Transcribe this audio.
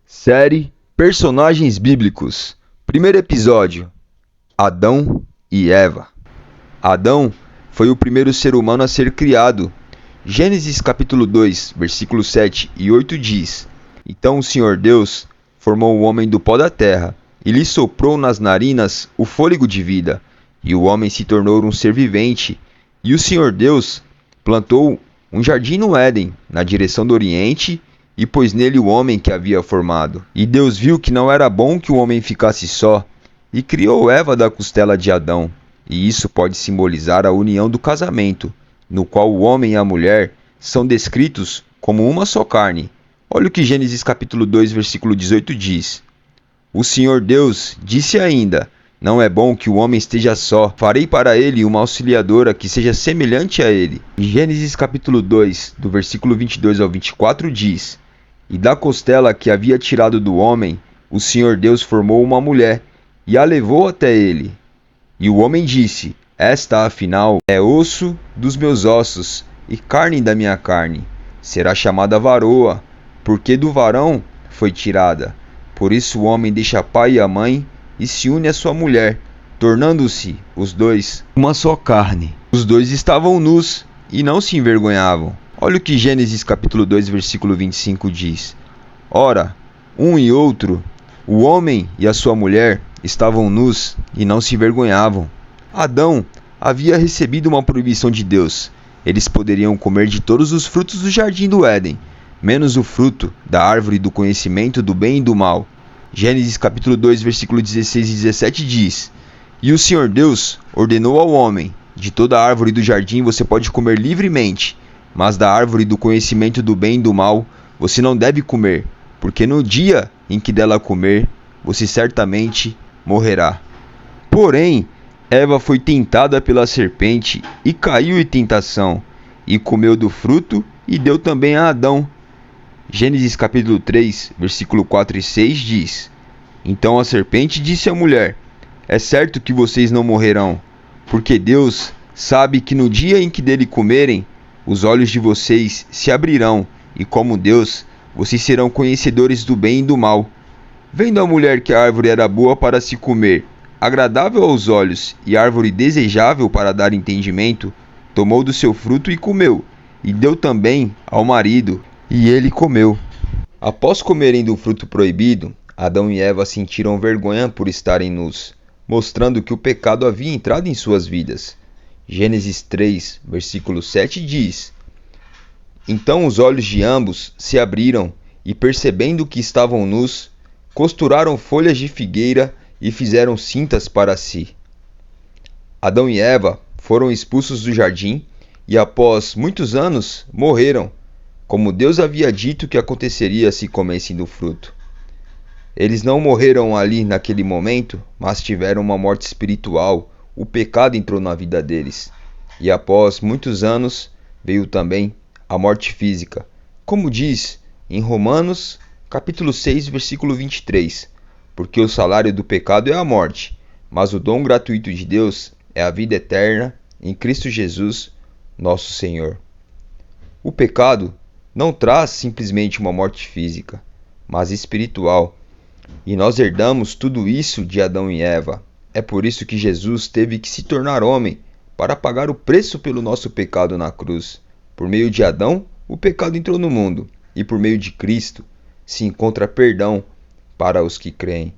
Série Personagens Bíblicos. Primeiro episódio: Adão e Eva. Adão foi o primeiro ser humano a ser criado. Gênesis capítulo 2, versículos 7 e 8 diz: Então o Senhor Deus formou o homem do pó da terra, e lhe soprou nas narinas o fôlego de vida, e o homem se tornou um ser vivente. E o Senhor Deus plantou um jardim no Éden, na direção do Oriente, e pôs nele o homem que havia formado. E Deus viu que não era bom que o homem ficasse só, e criou Eva da costela de Adão. E isso pode simbolizar a união do casamento, no qual o homem e a mulher são descritos como uma só carne. Olha o que Gênesis capítulo 2, versículo 18 diz: O Senhor Deus disse ainda: Não é bom que o homem esteja só, farei para ele uma auxiliadora que seja semelhante a ele. E Gênesis capítulo 2, do versículo 22 ao 24 diz: E da costela que havia tirado do homem, o Senhor Deus formou uma mulher, e a levou até ele. E o homem disse: Esta, afinal, é osso dos meus ossos, e carne da minha carne. Será chamada varoa, porque do varão foi tirada. Por isso o homem deixa pai e a mãe, e se une à sua mulher, tornando-se os dois uma só carne. Os dois estavam nus, e não se envergonhavam. Olha o que Gênesis capítulo 2, versículo 25 diz: Ora, um e outro, o homem e a sua mulher, estavam nus e não se envergonhavam. Adão havia recebido uma proibição de Deus. Eles poderiam comer de todos os frutos do jardim do Éden, menos o fruto da árvore do conhecimento do bem e do mal. Gênesis capítulo 2, versículo 16 e 17 diz: E o Senhor Deus ordenou ao homem: De toda a árvore do jardim você pode comer livremente, mas da árvore do conhecimento do bem e do mal você não deve comer, porque no dia em que dela comer, você certamente morrerá. Porém, Eva foi tentada pela serpente e caiu em tentação, e comeu do fruto e deu também a Adão. Gênesis capítulo 3, versículo 4 e 6 diz: Então a serpente disse à mulher: É certo que vocês não morrerão, porque Deus sabe que no dia em que dele comerem, os olhos de vocês se abrirão, e como Deus, vocês serão conhecedores do bem e do mal. Vendo a mulher que a árvore era boa para se comer, agradável aos olhos e árvore desejável para dar entendimento, tomou do seu fruto e comeu, e deu também ao marido, e ele comeu. Após comerem do fruto proibido, Adão e Eva sentiram vergonha por estarem nus, mostrando que o pecado havia entrado em suas vidas. Gênesis 3, versículo 7 diz: Então os olhos de ambos se abriram, e percebendo que estavam nus, costuraram folhas de figueira e fizeram cintas para si. Adão e Eva foram expulsos do jardim e após muitos anos morreram, como Deus havia dito que aconteceria se comessem do fruto. Eles não morreram ali naquele momento, mas tiveram uma morte espiritual. O pecado entrou na vida deles. E após muitos anos veio também a morte física. Como diz em Romanos capítulo 6, versículo 23. Porque o salário do pecado é a morte, mas o dom gratuito de Deus é a vida eterna em Cristo Jesus, nosso Senhor. O pecado não traz simplesmente uma morte física, mas espiritual. E nós herdamos tudo isso de Adão e Eva. É por isso que Jesus teve que se tornar homem, para pagar o preço pelo nosso pecado na cruz. Por meio de Adão, o pecado entrou no mundo, e por meio de Cristo se encontra perdão para os que creem.